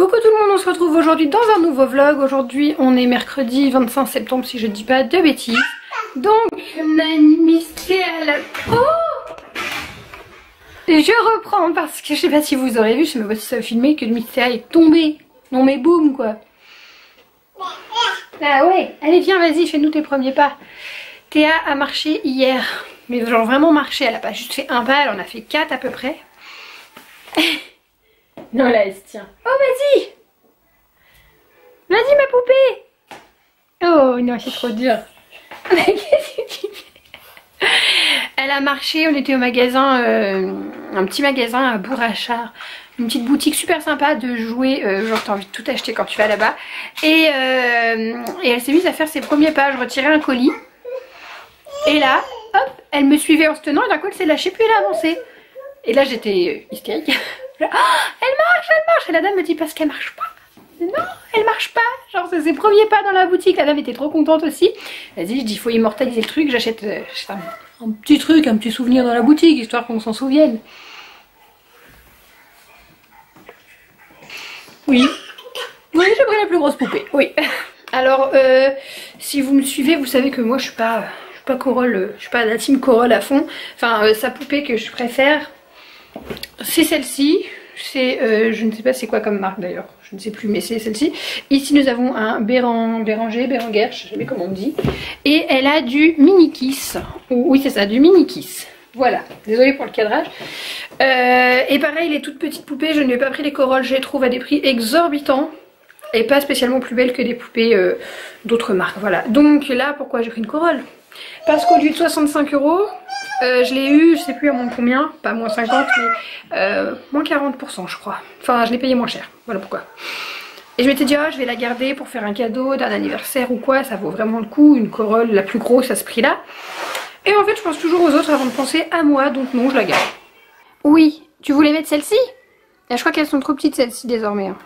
Coucou tout le monde, on se retrouve aujourd'hui dans un nouveau vlog. Aujourd'hui on est mercredi 25 septembre si je dis pas de bêtises. Donc on a une Misty à la peau. Et je reprends parce que je sais pas si vous aurez vu, je sais même pas si ça va filmer, que le Misty est tombé. Non mais boum quoi. Ah ouais, allez viens vas-y fais-nous tes premiers pas. Théa a marché hier. Mais genre vraiment marché, elle a pas juste fait un pas, elle en a fait 4 à peu près. Non là elle se tient. Oh vas-y. Vas-y ma poupée. Oh non c'est trop dur. Mais qu'est-ce que tu fais? Elle a marché, on était au magasin, un petit magasin à Bourrachard. Une petite boutique super sympa de jouets, genre t'as envie de tout acheter quand tu vas là-bas. Et elle s'est mise à faire ses premiers pas, je retirais un colis. Et là, hop, elle me suivait en se tenant et d'un coup elle s'est lâchée puis elle a avancé. Et là j'étais hystérique. Oh, elle marche. Et la dame me dit parce qu'elle marche pas. Non, elle marche pas. Genre c'est ses premiers pas dans la boutique. La dame était trop contente aussi. Vas-y, je dis il faut immortaliser le truc. J'achète un petit truc, un petit souvenir dans la boutique histoire qu'on s'en souvienne. Oui, j'ai pris la plus grosse poupée. Oui. Alors si vous me suivez, vous savez que moi je suis pas Corolle, je suis pas de la team Corolle à fond. Enfin sa poupée que je préfère, c'est celle-ci. C'est je ne sais pas c'est quoi comme marque d'ailleurs, je ne sais plus mais c'est celle-ci. Ici nous avons un Béranger, je sais jamais comment on dit. Et elle a du mini kiss. Oui c'est ça, du mini kiss. Voilà, désolée pour le cadrage. Et pareil les toutes petites poupées, je ne lui ai pas pris les Corolle, je les trouve à des prix exorbitants. Et pas spécialement plus belles que des poupées d'autres marques. Voilà, donc là pourquoi j'ai pris une Corolle? Parce qu'au lieu de 65 €, je l'ai eu, je sais plus à moins combien, pas moins 50, mais moins 40% je crois. Enfin, je l'ai payé moins cher, voilà pourquoi. Et je m'étais dit, oh, je vais la garder pour faire un cadeau d'un anniversaire ou quoi, ça vaut vraiment le coup, une Corolle la plus grosse à ce prix-là. Et en fait, je pense toujours aux autres avant de penser à moi, donc non, je la garde. Oui, tu voulais mettre celle-ci? Je crois qu'elles sont trop petites celles-ci désormais. Hein.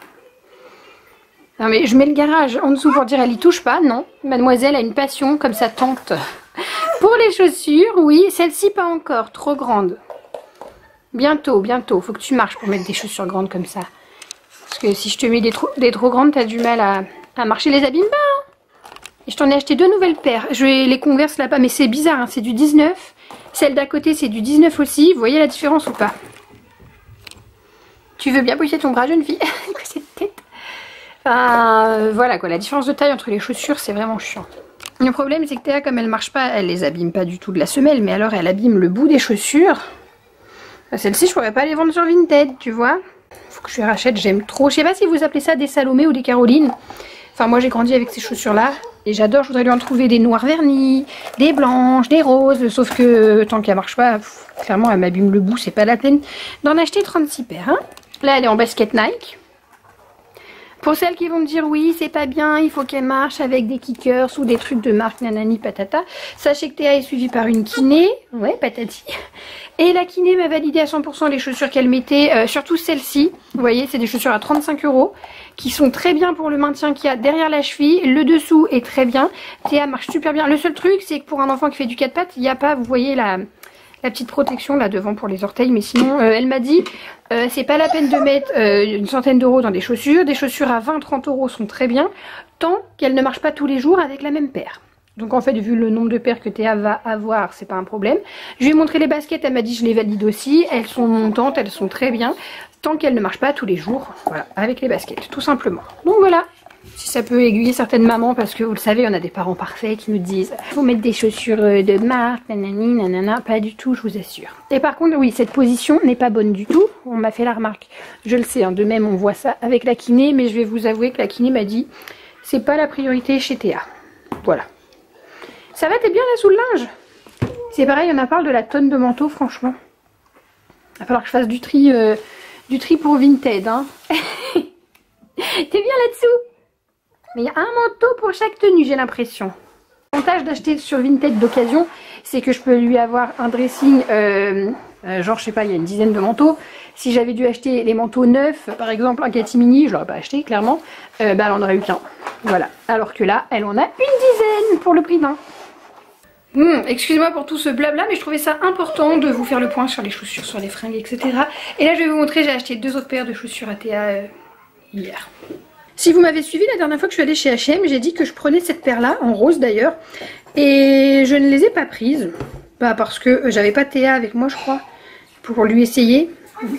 Non mais je mets le garage en dessous pour dire elle y touche pas, non. Mademoiselle a une passion comme sa tante. Pour les chaussures, oui, celle-ci pas encore, trop grande. Bientôt, faut que tu marches pour mettre des chaussures grandes comme ça. Parce que si je te mets des trop grandes, t'as du mal à marcher, les abîmes pas. Hein. Et je t'en ai acheté 2 nouvelles paires. Je vais les converse là-bas, mais c'est bizarre, hein, c'est du 19. Celle d'à côté c'est du 19 aussi, vous voyez la différence ou pas? Tu veux bien pousser ton bras jeune fille? Cette tête. Enfin, voilà quoi, la différence de taille entre les chaussures c'est vraiment chiant. Le problème c'est que Théa comme elle marche pas, elle les abîme pas du tout de la semelle, mais alors elle abîme le bout des chaussures. Celle-ci je pourrais pas les vendre sur Vinted, tu vois. Faut que je les rachète, j'aime trop. Je sais pas si vous appelez ça des Salomé ou des Caroline. Enfin moi j'ai grandi avec ces chaussures là et j'adore, je voudrais lui en trouver des noirs vernis, des blanches, des roses, sauf que tant qu'elle marche pas, clairement elle m'abîme le bout, c'est pas la peine d'en acheter 36 paires. Hein. Là elle est en basket Nike. Pour celles qui vont me dire oui c'est pas bien, il faut qu'elle marche avec des kickers ou des trucs de marque nanani patata, sachez que Théa est suivie par une kiné, ouais patati, et la kiné m'a validé à 100% les chaussures qu'elle mettait, surtout celle-ci, vous voyez c'est des chaussures à 35 € qui sont très bien pour le maintien qu'il y a derrière la cheville, le dessous est très bien, Théa marche super bien, le seul truc c'est que pour un enfant qui fait du 4 pattes, il n'y a pas, vous voyez la petite protection là devant pour les orteils, mais sinon elle m'a dit c'est pas la peine de mettre une centaine d'euros dans des chaussures à 20-30 € sont très bien tant qu'elles ne marchent pas tous les jours avec la même paire. Donc en fait vu le nombre de paires que Théa va avoir c'est pas un problème. Je lui ai montré les baskets, elle m'a dit je les valide aussi, elles sont montantes, elles sont très bien tant qu'elles ne marchent pas tous les jours, voilà, avec les baskets tout simplement. Donc voilà. Si ça peut aiguiller certaines mamans, parce que vous le savez, on a des parents parfaits qui nous disent faut mettre des chaussures de marque, nanani, nanana, pas du tout, je vous assure. Et par contre, oui, cette position n'est pas bonne du tout, on m'a fait la remarque. Je le sais, hein, de même on voit ça avec la kiné, mais je vais vous avouer que la kiné m'a dit c'est pas la priorité chez Théa. Voilà. Ça va, t'es bien là sous le linge? C'est pareil, on a parlé de la tonne de manteaux, franchement. Il va falloir que je fasse du tri pour Vinted, hein. T'es bien là-dessous? Mais il y a un manteau pour chaque tenue, j'ai l'impression. L'avantage d'acheter sur Vinted d'occasion, c'est que je peux lui avoir un dressing, genre je sais pas, il y a une dizaine de manteaux. Si j'avais dû acheter les manteaux neufs, par exemple un catimini, je l'aurais pas acheté clairement, elle en aurait eu qu'un. Voilà. Alors que là, elle en a une dizaine pour le prix d'un. Excusez-moi pour tout ce blabla, mais je trouvais ça important de vous faire le point sur les chaussures, sur les fringues, etc. Et là je vais vous montrer, j'ai acheté 2 autres paires de chaussures à Théa hier. Si vous m'avez suivi la dernière fois que je suis allée chez H&M, j'ai dit que je prenais cette paire-là, en rose d'ailleurs. Et je ne les ai pas prises. Bah parce que j'avais pas Théa avec moi, je crois, pour lui essayer.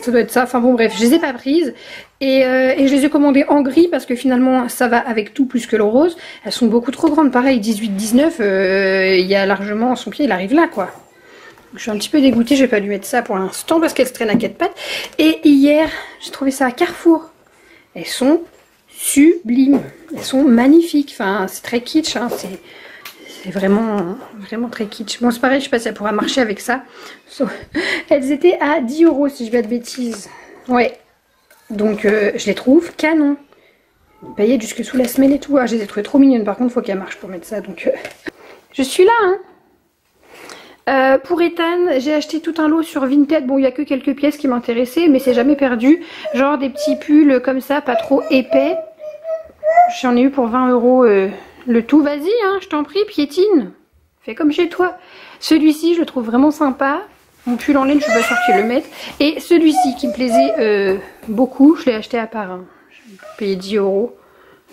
Ça doit être ça. Enfin bon, bref, je les ai pas prises. Et je les ai commandées en gris parce que finalement, ça va avec tout plus que le rose. Elles sont beaucoup trop grandes. Pareil, 18-19, il y a largement son pied, il arrive là, quoi. Je suis un petit peu dégoûtée, je vais pas lui mettre ça pour l'instant parce qu'elle se traîne à 4 pattes. Et hier, j'ai trouvé ça à Carrefour. Elles sont sublimes. Elles sont magnifiques. Enfin, c'est très kitsch, hein. C'est vraiment très kitsch. Bon, c'est pareil, je sais pas si elle pourra marcher avec ça. Elles étaient à 10 € si je vais pas de bêtises. Ouais. Donc, je les trouve canon. Paillettes jusque sous la semelle et tout. Ah, je les ai trouvées trop mignonnes. Par contre, il faut qu'elles marchent pour mettre ça. Donc, je suis là, hein. Pour Ethan, j'ai acheté tout un lot sur Vinted. Bon, il n'y a que quelques pièces qui m'intéressaient, mais c'est jamais perdu. Genre des petits pulls comme ça, pas trop épais. J'en ai eu pour 20 € le tout. Vas-y, hein, je t'en prie, piétine. Fais comme chez toi. Celui-ci, je le trouve vraiment sympa. Mon pull en laine, je suis pas sûre qu'ils le mettent. Et celui-ci qui me plaisait beaucoup, je l'ai acheté à part. Hein. J'ai payé 10 €.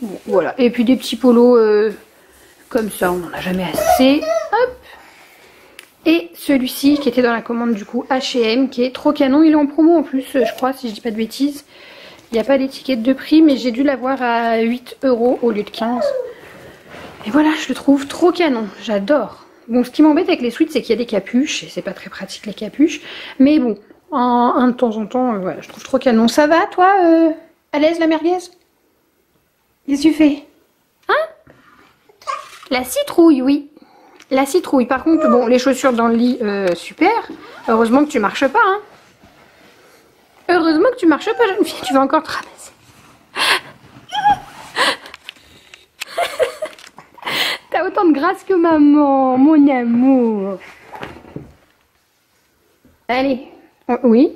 Bon, voilà. Et puis des petits polos comme ça, on n'en a jamais assez. Hop. Et celui-ci qui était dans la commande du coup H&M, qui est trop canon. Il est en promo en plus, je crois, si je dis pas de bêtises. Il n'y a pas d'étiquette de prix, mais j'ai dû l'avoir à 8 € au lieu de 15. Et voilà, je le trouve trop canon. J'adore. Bon, ce qui m'embête avec les sweats, c'est qu'il y a des capuches. Et c'est pas très pratique les capuches. Mais bon, un de temps en temps, voilà, je trouve trop canon. Ça va, toi, à l'aise la merguez? Qu'est-ce que tu fais? Hein? La citrouille, oui. La citrouille. Par contre, bon, les chaussures dans le lit, super. Heureusement que tu marches pas, hein. Heureusement que tu marches pas, jeune fille. Tu vas encore te ramasser. T'as autant de grâce que maman, mon amour. Allez. Oui.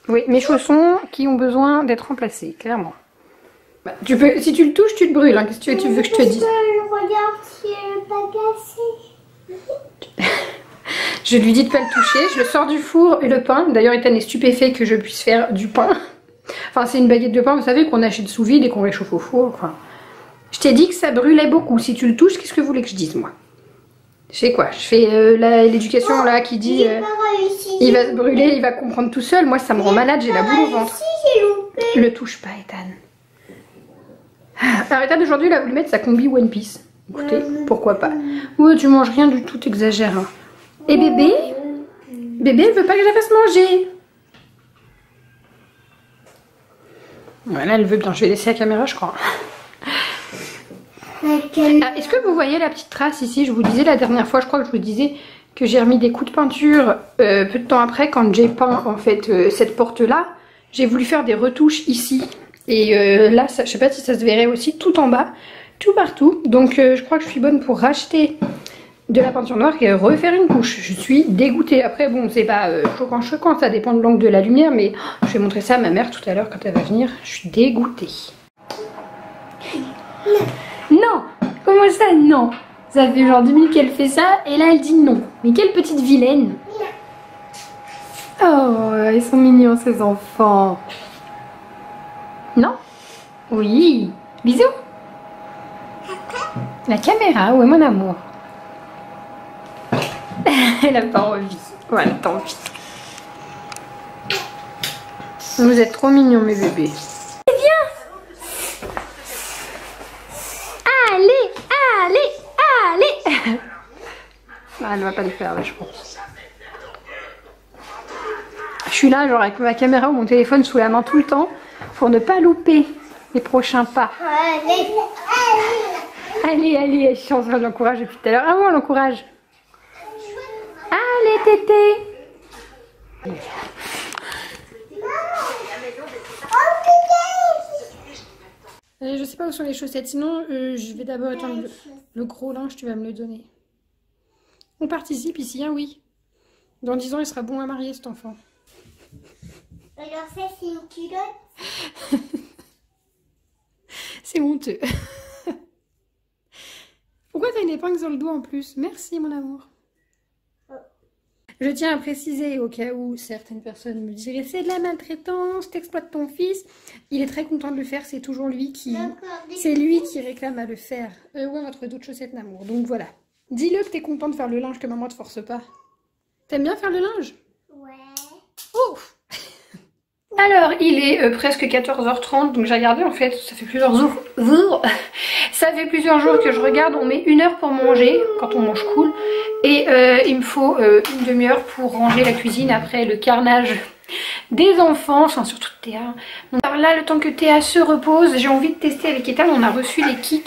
Oui, mes chaussons qui ont besoin d'être remplacés, clairement. Bah, tu peux, si tu le touches, tu te brûles. Hein. Qu'est-ce que tu veux que je te dise? Regarde si elle n'est pas cassée. Je lui dis de pas le toucher, je le sors du four et le pain. D'ailleurs, Ethan est stupéfait que je puisse faire du pain. Enfin, c'est une baguette de pain, vous savez, qu'on achète sous vide et qu'on réchauffe au four. Enfin, je t'ai dit que ça brûlait beaucoup. Si tu le touches, qu'est-ce que vous voulez que je dise, moi? Je fais quoi? Je fais l'éducation là qui dit il va se brûler, il va comprendre tout seul. Moi, ça me rend malade, j'ai la boule au ventre. Le touche pas, Ethan. Alors, Ethan, aujourd'hui, il a voulu mettre sa combi One Piece. Écoutez, pourquoi pas. Ouais, tu manges rien du tout, t'exagères. Hein. Et bébé? Bébé, elle veut pas que je la fasse manger. Voilà, elle veut bien. Je vais laisser la caméra, je crois. Ah, est-ce que vous voyez la petite trace ici? Je vous disais la dernière fois, je crois que je vous disais que j'ai remis des coups de peinture peu de temps après, quand j'ai peint en fait cette porte-là. J'ai voulu faire des retouches ici. Et là, ça, je sais pas si ça se verrait aussi, tout en bas, tout partout. Donc je crois que je suis bonne pour racheter de la peinture noire et refaire une couche. Je suis dégoûtée. Après, bon, c'est pas choquant, ça dépend de l'angle de la lumière, mais je vais montrer ça à ma mère tout à l'heure quand elle va venir. Je suis dégoûtée. Non! Comment ça, non? Ça fait genre 10 minutes qu'elle fait ça, et là elle dit non. Mais quelle petite vilaine! Oh, ils sont mignons ces enfants. Non? Oui. Bisous. La caméra, où est mon amour? Elle a pas envie. Voilà, tant pis. Vous êtes trop mignons mes bébés. Viens. Allez, allez, allez. Ah, elle va pas le faire là, je pense. Je suis là, genre avec ma caméra ou mon téléphone sous la main tout le temps pour ne pas louper les prochains pas. Allez, allez, allez, je on l'encourage depuis tout à l'heure. Ah bon, on l'encourage. Allez, tété. Je sais pas où sont les chaussettes, sinon je vais d'abord étendre le gros linge, tu vas me le donner. On participe ici, hein, oui. Dans 10 ans, il sera bon à marier cet enfant. alors ça c'est une culotte. C'est honteux. Pourquoi t'as une épingle sur le dos en plus? Merci mon amour. Je tiens à préciser, au cas où certaines personnes me diraient c'est de la maltraitance, t'exploites ton fils. Il est très content de le faire, c'est toujours lui qui... C'est lui qui réclame à le faire. Ouais, on va trouver d'autres chaussettes d'amour, donc voilà. Dis-le que t'es content de faire le linge, que maman te force pas. T'aimes bien faire le linge? Ouais. Oh. Alors, il est presque 14h30, donc j'ai regardé en fait, ça fait plusieurs jours. Ça fait plusieurs jours que je regarde, on met 1 heure pour manger, quand on mange cool. Et il me faut une demi-heure pour ranger la cuisine après le carnage des enfants, enfin surtout de Théa. Alors là, le temps que Théa se repose, j'ai envie de tester avec Ethan. On a reçu les kits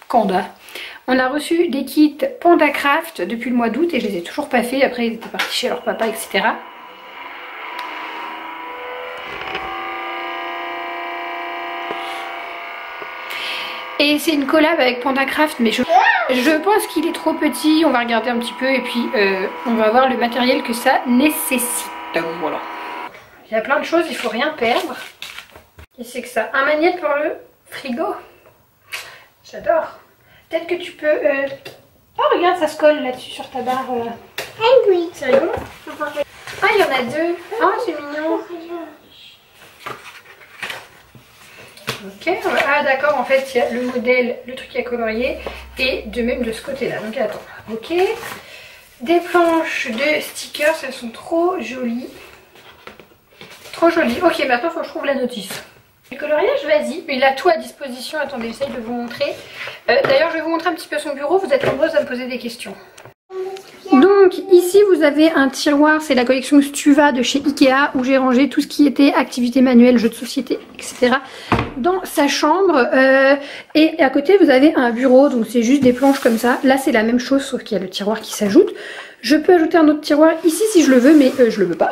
Kanda. On a reçu des kits PandaCraft depuis le mois d'août et je les ai toujours pas fait. Après, ils étaient partis chez leur papa, etc. Et c'est une collab avec PandaCraft, mais je pense qu'il est trop petit. On va regarder un petit peu et puis on va voir le matériel que ça nécessite. Voilà. Il y a plein de choses, il faut rien perdre. Qu'est-ce que c'est que ça? Un magnète pour le frigo. J'adore. Peut-être que tu peux... Oh regarde, ça se colle là-dessus sur ta barre. Ah oui. C'est rigolo. Ah, il y en a 2. Oh, c'est mignon. Ok, ah d'accord, en fait il y a le modèle, le truc à colorier et de même de ce côté là, donc attends, ok. Des planches de stickers, elles sont trop jolies. Trop jolies, ok, maintenant il faut que je trouve la notice. Le coloriage, vas-y, il a tout à disposition, attendez, j'essaye de vous montrer. D'ailleurs je vais vous montrer un petit peu son bureau, vous êtes nombreuses à me poser des questions. Donc ici vous avez un tiroir, c'est la collection Stuva de chez Ikea où j'ai rangé tout ce qui était activité manuelle, jeux de société, etc. dans sa chambre. Et à côté vous avez un bureau, donc c'est juste des planches comme ça. Là c'est la même chose sauf qu'il y a le tiroir qui s'ajoute. Je peux ajouter un autre tiroir ici si je le veux, mais je le veux pas.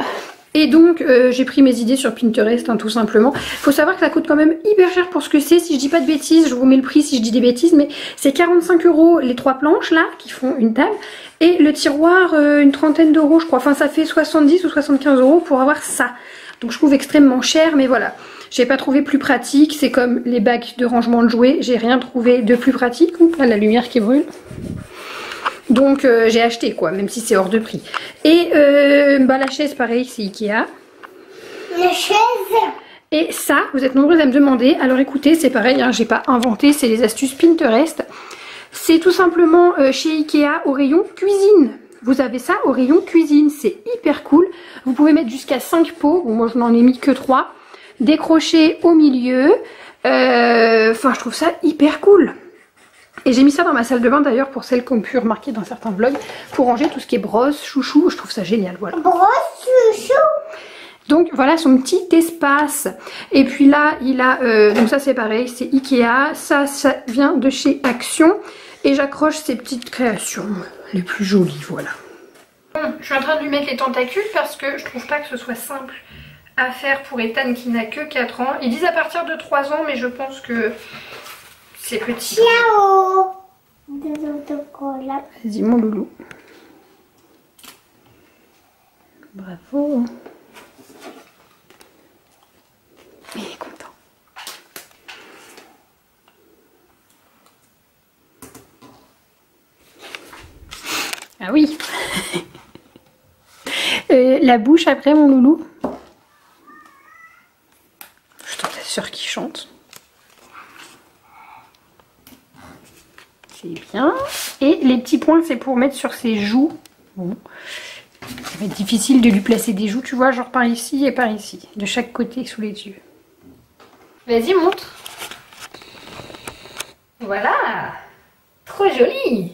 Et donc j'ai pris mes idées sur Pinterest, hein, tout simplement. Faut savoir que ça coûte quand même hyper cher pour ce que c'est. Si je dis pas de bêtises, je vous mets le prix si je dis des bêtises, mais c'est 45 € les 3 planches là qui font une table. Et le tiroir, une trentaine d'euros je crois. Enfin ça fait 70 ou 75 € pour avoir ça. Donc je trouve extrêmement cher, mais voilà. J'ai pas trouvé plus pratique. C'est comme les bacs de rangement de jouets. J'ai rien trouvé de plus pratique. Oups, là la lumière qui brûle. Donc j'ai acheté quoi, même si c'est hors de prix. Et la chaise pareil, c'est Ikea. La chaise. Et ça, vous êtes nombreux à me demander. Alors écoutez, c'est pareil, hein, j'ai pas inventé, c'est les astuces Pinterest. C'est tout simplement chez Ikea au rayon cuisine. Vous avez ça au rayon cuisine, c'est hyper cool. Vous pouvez mettre jusqu'à 5 pots, bon, moi je n'en ai mis que 3. Décrocher au milieu. Enfin, je trouve ça hyper cool. Et j'ai mis ça dans ma salle de bain d'ailleurs pour celles qu'on pu remarquer dans certains vlogs. Pour ranger tout ce qui est brosse, chouchou, je trouve ça génial, voilà. Brosse, chouchou. Donc voilà son petit espace. Et puis là il a, donc ça c'est pareil, c'est Ikea. Ça vient de chez Action. Et j'accroche ces petites créations les plus jolies, voilà. Bon, je suis en train de lui mettre les tentacules parce que je trouve pas que ce soit simple à faire pour Ethan qui n'a que 4 ans. Ils disent à partir de 3 ans mais je pense que c'est petit. Ciao. Des autocollants. Vas-y mon loulou. Bravo. Il est content. Ah oui. La bouche après mon loulou. Je t'en assure qu'il chante. C'est bien. Et les petits points c'est pour mettre sur ses joues. Bon. Ça va être difficile de lui placer des joues, tu vois, genre par ici et par ici. De chaque côté sous les yeux. Vas-y, montre. Voilà. Trop joli.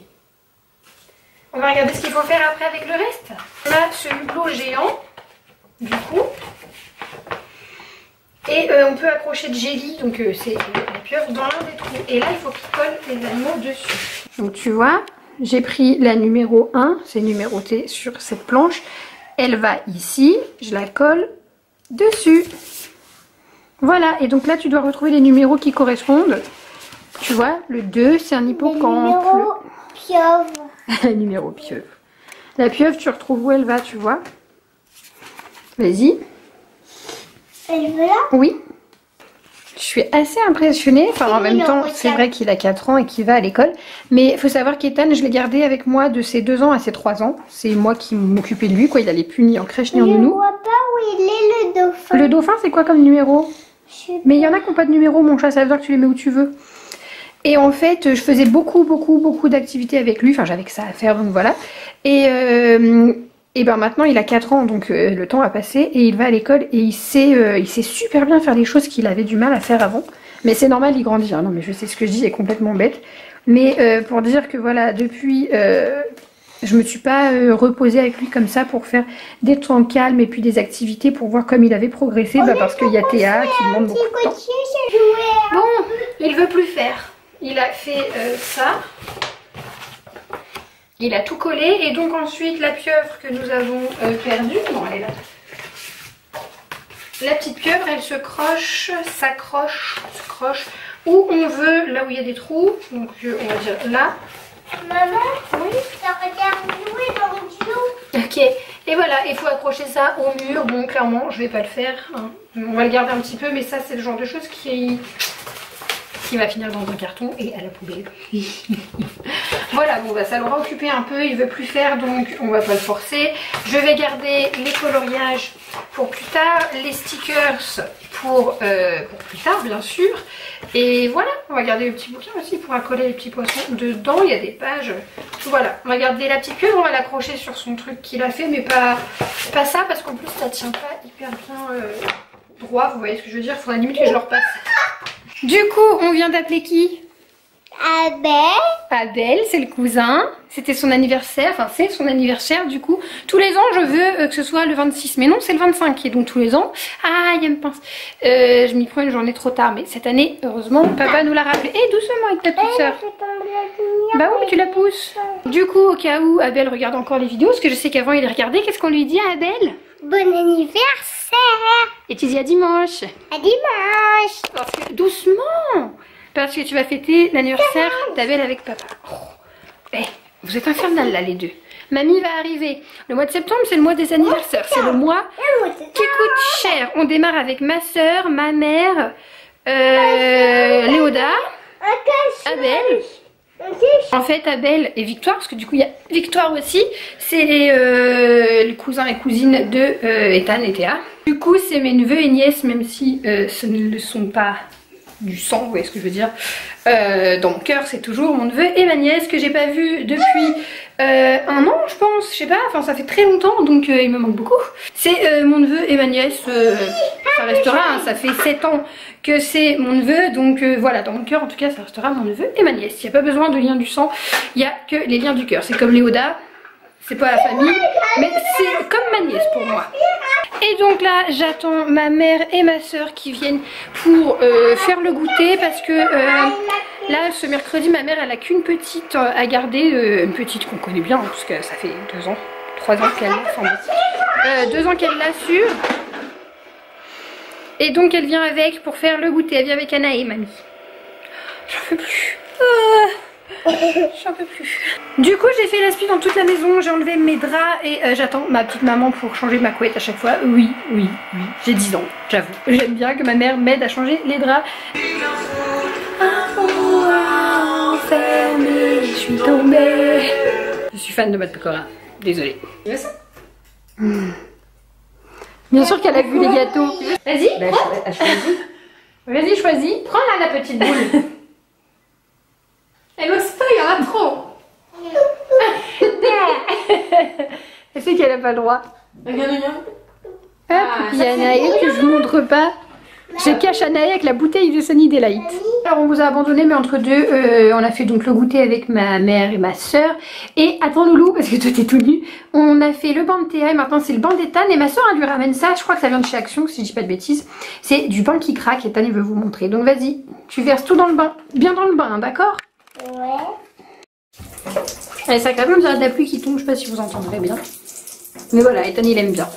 On va regarder ce qu'il faut faire après avec le reste. On a ce hublot géant, du coup. Et on peut accrocher de jelly, donc c'est la pieuvre dans l'un des trous. Et là, il faut qu'il colle les animaux dessus. Donc tu vois, j'ai pris la numéro 1, c'est numéroté sur cette planche. Elle va ici, je la colle dessus. Voilà, et donc là, tu dois retrouver les numéros qui correspondent. Tu vois, le 2, c'est un hippocampe. Numéro pieuvre. La numéro pieuvre. La pieuvre, tu retrouves où elle va, tu vois. Vas-y. Elle veut là? Oui. Je suis assez impressionnée. Enfin, en même temps, c'est vrai qu'il a 4 ans et qu'il va à l'école. Mais il faut savoir qu'Ethan, je l'ai gardé avec moi de ses 2 ans à ses 3 ans. C'est moi qui m'occupais de lui, quoi. Il allait plus ni en crèche ni en Je nounou. vois pas où il est le dauphin. Le dauphin, c'est quoi comme numéro? Je sais Mais il y en a qui n'ont pas de numéro, mon chat. Ça veut dire que tu les mets où tu veux. Et en fait, je faisais beaucoup d'activités avec lui. Enfin, j'avais que ça à faire, donc voilà. Et ben maintenant il a 4 ans, donc le temps a passé et il va à l'école et il sait super bien faire des choses qu'il avait du mal à faire avant. Mais c'est normal, il grandit, hein. Non mais je sais ce que je dis, c'est complètement bête. Mais pour dire que voilà, depuis, je me suis pas reposée avec lui comme ça pour faire des temps calmes et puis des activités pour voir comme il avait progressé. Bah parce qu'il y a Théa qui demande beaucoup de temps. Bon, il veut plus faire. Il a fait ça. Il a tout collé et donc ensuite la pieuvre que nous avons perdue, non elle est là. La petite pieuvre elle se croche, s'accroche, se croche où on veut, là où il y a des trous, donc on va dire là. Maman, Oui. ça regarde jouer dans le duo. Ok, et voilà, il faut accrocher ça au mur, bon clairement je vais pas le faire, hein. On va le garder un petit peu mais ça c'est le genre de choses qui va finir dans un carton et à la poubelle. Voilà, bon bah ça l'aura occupé un peu, il veut plus faire donc on va pas le forcer. Je vais garder les coloriages pour plus tard, les stickers pour plus tard bien sûr. Et voilà, on va garder le petit bouquin aussi pour accoler les petits poissons. Dedans il y a des pages. Voilà, on va garder la petite pieuvre, on va l'accrocher sur son truc qu'il a fait mais pas ça parce qu'en plus ça tient pas hyper bien droit, vous voyez ce que je veux dire, il faudra limite que je le repasse. Du coup, on vient d'appeler qui? Abel, c'est le cousin. C'était son anniversaire, enfin c'est son anniversaire du coup. Tous les ans, je veux que ce soit le 26, mais non, c'est le 25 et donc tous les ans. Ah, il y a une pince. Je m'y prends une journée trop tard, mais cette année, heureusement, papa nous l'a rappelé. Et doucement avec ta petite soeur. Bah oui, tu la pousses. Du coup, au cas où Abel regarde encore les vidéos, parce que je sais qu'avant il les regardait, qu'est-ce qu'on lui dit à Abel? Bon anniversaire. Et tu dis à dimanche. À dimanche. Parce que, doucement. Parce que tu vas fêter l'anniversaire d'Abel avec papa. Oh. Eh, vous êtes infernales là les deux. Mamie va arriver. Le mois de septembre c'est le mois des anniversaires. C'est le mois qui coûte cher. On démarre avec ma soeur, ma mère, Léoda, Abel. En fait Abel et Victoire, parce que du coup il y a Victoire aussi. C'est les cousins et cousines de Ethan et Théa. Du coup c'est mes neveux et nièces, même si ce ne le sont pas du sang, vous voyez ce que je veux dire. Dans mon cœur c'est toujours mon neveu et ma nièce que j'ai pas vu depuis 1 an je pense, je sais pas, enfin ça fait très longtemps donc il me manque beaucoup. C'est mon neveu et ma nièce, ça restera, hein, ça fait 7 ans que c'est mon neveu donc voilà, dans mon cœur en tout cas ça restera mon neveu et ma nièce. Il n'y a pas besoin de lien du sang, il n'y a que les liens du cœur. C'est comme Léoda, c'est pas la famille mais c'est comme ma nièce pour moi. Et donc là j'attends ma mère et ma soeur qui viennent pour faire le goûter parce que là ce mercredi ma mère elle a qu'une petite à garder, une petite qu'on connaît bien hein, parce que ça fait 2 ans, 3 ans qu'elle l'a, enfin 2 ans qu'elle l'assure. Et donc elle vient avec pour faire le goûter, elle vient avec Anna et mamie. J'en peux plus. J'en peux plus. Du coup j'ai fait la spie dans toute la maison, j'ai enlevé mes draps et j'attends ma petite maman pour changer ma couette à chaque fois. Oui, j'ai 10 ans, j'avoue. J'aime bien que ma mère m'aide à changer les draps. Enfermée, je suis tombée. Je suis fan de Matt Pokora, désolée. Tu veux ça? Bien sûr qu'elle a vu les gâteaux. Vas-y, vas-y, choisis. Prends là la petite boule. Elle ose pas, il y en a trop. Elle sait qu'elle a pas le droit. Hop, il y a Anaë que je montre pas. Je cache Anaë avec la bouteille de Sunny Delight. Alors on vous a abandonné mais entre deux on a fait donc le goûter avec ma mère et ma soeur. Et attends Loulou parce que toi t'es tout nu. On a fait le banc de Théa et maintenant c'est le banc d'Ethan. Et ma soeur elle lui ramène ça, je crois que ça vient de chez Action si je dis pas de bêtises. C'est du bain qui craque, Ethan il veut vous montrer. Donc vas-y, tu verses tout dans le bain, bien dans le bain, hein, d'accord? Ouais. Allez, ça craque, on dirait de la pluie qui tombe, je sais pas si vous entendrez bien. Mais voilà, Ethan il aime bien.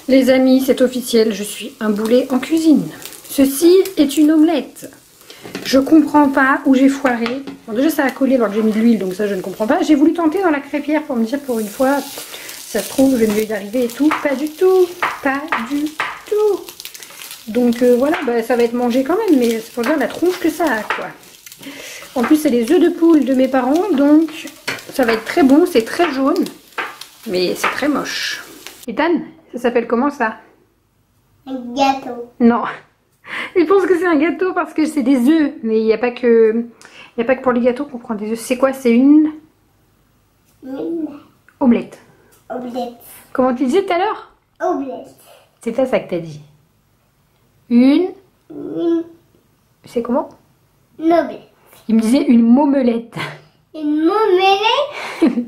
Les amis, c'est officiel, je suis un boulet en cuisine. Ceci est une omelette. Je comprends pas où j'ai foiré. Bon, déjà ça a collé alors que j'ai mis de l'huile, donc ça je ne comprends pas. J'ai voulu tenter dans la crêpière pour me dire pour une fois, ça se trouve je ne vais y arriver et tout. Pas du tout, pas du tout. Donc voilà, bah, ça va être mangé quand même, mais c'est pour dire la tronche que ça a, quoi. En plus, c'est les œufs de poule de mes parents, donc ça va être très bon, c'est très jaune, mais c'est très moche. Ethan, ça s'appelle comment ça? Un gâteau. Non, ils pensent que c'est un gâteau parce que c'est des œufs, mais il n'y a pas que pour les gâteaux qu'on prend des œufs. C'est quoi? C'est une omelette. Omelette. Comment tu disais tout à l'heure? Omelette. C'est pas ça que t'as dit. Une... C'est comment? Une omelette. Il me disait une momelette. Une omelette.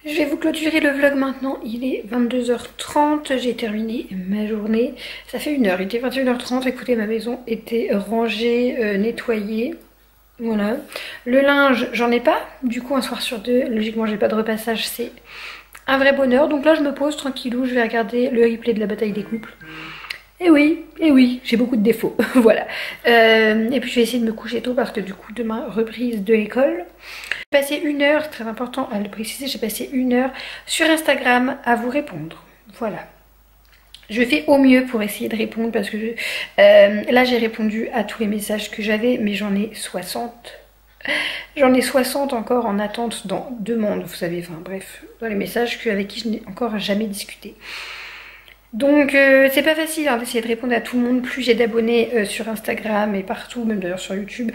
Je vais vous clôturer le vlog maintenant. Il est 22h30. J'ai terminé ma journée. Ça fait 1h. Il était 21h30. Écoutez, ma maison était rangée, nettoyée. Voilà. Le linge, j'en ai pas. Du coup, un soir sur deux, logiquement, j'ai pas de repassage. C'est un vrai bonheur. Donc là, je me pose tranquillou. Je vais regarder le replay de la bataille des couples. Et oui, j'ai beaucoup de défauts, voilà. Et puis je vais essayer de me coucher tôt parce que du coup demain reprise de l'école. J'ai passé 1 heure, très important à le préciser, j'ai passé 1 heure sur Instagram à vous répondre, voilà. Je fais au mieux pour essayer de répondre parce que là j'ai répondu à tous les messages que j'avais, mais j'en ai 60. J'en ai 60 encore en attente dans demande, vous savez, enfin bref, dans les messages avec qui je n'ai encore jamais discuté. Donc c'est pas facile hein, d'essayer de répondre à tout le monde. Plus j'ai d'abonnés sur Instagram et partout, même d'ailleurs sur YouTube,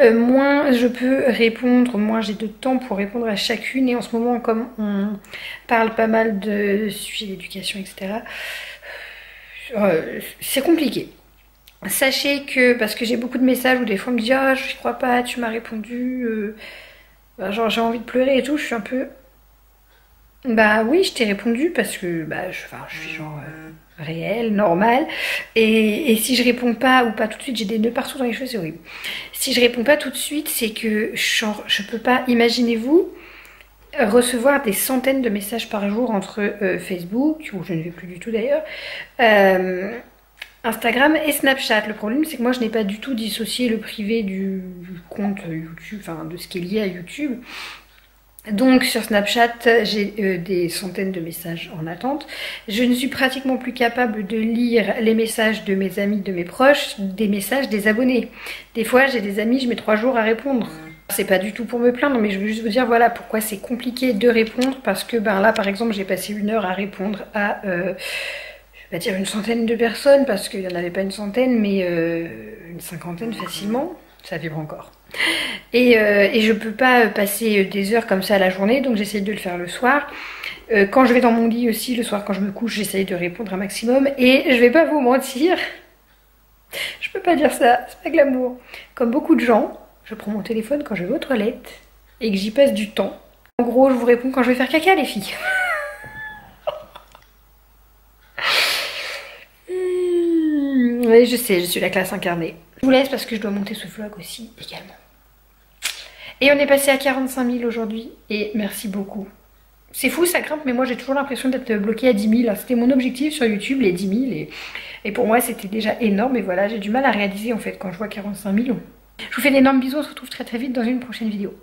moins je peux répondre, moins j'ai de temps pour répondre à chacune. Et en ce moment, comme on parle pas mal de sujets d'éducation, etc., c'est compliqué. Sachez que, parce que j'ai beaucoup de messages où des fois on me dit « Ah, je crois pas, tu m'as répondu, genre j'ai envie de pleurer et tout », je suis un peu... Bah oui, je t'ai répondu parce que bah, je suis genre réelle, normale. Et si je réponds pas ou pas tout de suite, j'ai des nœuds partout dans les cheveux, c'est horrible. Si je réponds pas tout de suite, c'est que genre, je peux pas, imaginez-vous, recevoir des centaines de messages par jour entre Facebook, où je ne vais plus du tout d'ailleurs, Instagram et Snapchat. Le problème, c'est que moi, je n'ai pas du tout dissocié le privé du compte YouTube, enfin de ce qui est lié à YouTube. Donc sur Snapchat, j'ai des centaines de messages en attente. Je ne suis pratiquement plus capable de lire les messages de mes amis, de mes proches, des messages des abonnés. Des fois, j'ai des amis, je mets 3 jours à répondre. C'est pas du tout pour me plaindre, mais je veux juste vous dire voilà pourquoi c'est compliqué de répondre. Parce que ben là, par exemple, j'ai passé 1 heure à répondre à, je vais pas dire une centaine de personnes, parce qu'il n'y en avait pas une centaine, mais une cinquantaine facilement. Ça vibre encore. Et je peux pas passer des heures comme ça à la journée, donc j'essaie de le faire le soir. Quand je vais dans mon lit aussi, le soir quand je me couche, j'essaie de répondre un maximum. Et je vais pas vous mentir, je peux pas dire ça, c'est pas glamour. Comme beaucoup de gens, je prends mon téléphone quand je vais aux toilettes et que j'y passe du temps. En gros, je vous réponds quand je vais faire caca, les filles. Oui, je sais, je suis la classe incarnée. Je vous laisse parce que je dois monter ce vlog aussi également. Et on est passé à 45 000 aujourd'hui et merci beaucoup. C'est fou, ça grimpe, mais moi j'ai toujours l'impression d'être bloquée à 10 000. C'était mon objectif sur YouTube, les 10 000. Et pour moi c'était déjà énorme. Et voilà, j'ai du mal à réaliser en fait quand je vois 45 000. Je vous fais d'énormes bisous, on se retrouve très très vite dans une prochaine vidéo.